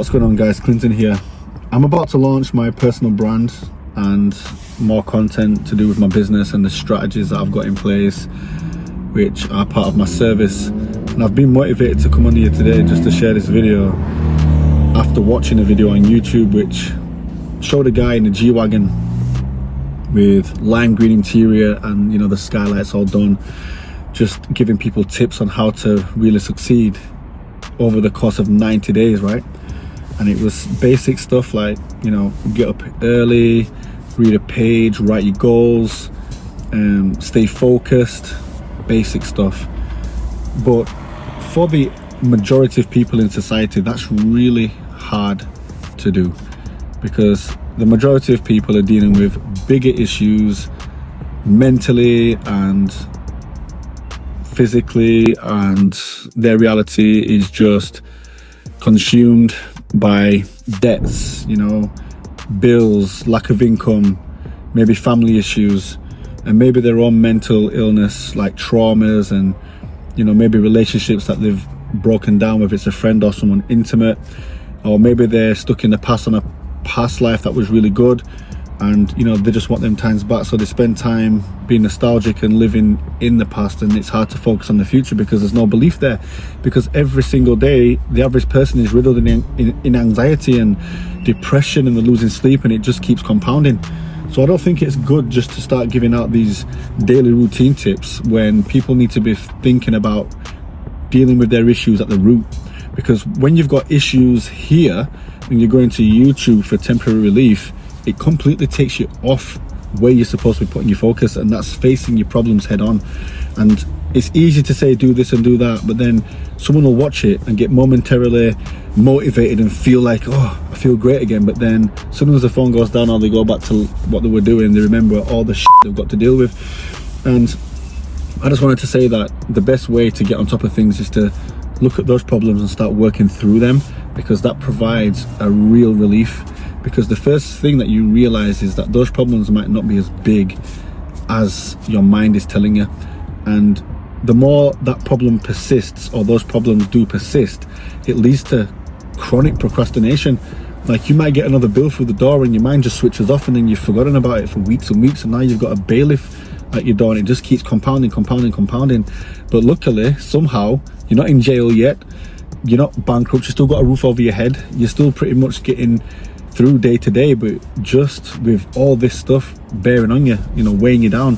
What's going on, guys? Clinton here. I'm about to launch my personal brand and more content to do with my business and the strategies that I've got in place, which are part of my service. And I've been motivated to come on here today just to share this video after watching a video on YouTube which showed a guy in a G-Wagon with lime green interior and, you know, the skylights all done, just giving people tips on how to really succeed over the course of 90 days, right? And it was basic stuff like, you know, get up early, read a page, write your goals, stay focused, basic stuff. But for the majority of people in society, that's really hard to do, because the majority of people are dealing with bigger issues mentally and physically, and their reality is just consumed by debts, you know, bills, lack of income, maybe family issues, and maybe their own mental illness like traumas, and, you know, maybe relationships that they've broken down, whether it's a friend or someone intimate, or maybe they're stuck in the past on a past life that was really good, and, you know, they just want them times back, so they spend time being nostalgic and living in the past, and it's hard to focus on the future because there's no belief there, because every single day the average person is riddled in anxiety and depression, and they're losing sleep, and it just keeps compounding. So I don't think it's good just to start giving out these daily routine tips when people need to be thinking about dealing with their issues at the root. Because when you've got issues here and you're going to YouTube for temporary relief, it completely takes you off where you're supposed to be putting your focus, and that's facing your problems head on. And it's easy to say do this and do that, but then someone will watch it and get momentarily motivated and feel like, oh, I feel great again, but then as soon as the phone goes down or they go back to what they were doing, they remember all the shit they've got to deal with. And I just wanted to say that the best way to get on top of things is to look at those problems and start working through them, because that provides a real relief. Because the first thing that you realize is that those problems might not be as big as your mind is telling you, and the more that problem persists, or those problems do persist, it leads to chronic procrastination. Like, you might get another bill through the door and your mind just switches off, and then you've forgotten about it for weeks and weeks, and now you've got a bailiff at your door, and it just keeps compounding. But luckily, somehow, you're not in jail yet, you're not bankrupt, you still got a roof over your head, you're still pretty much getting through day to day, but just with all this stuff bearing on you, you know, weighing you down.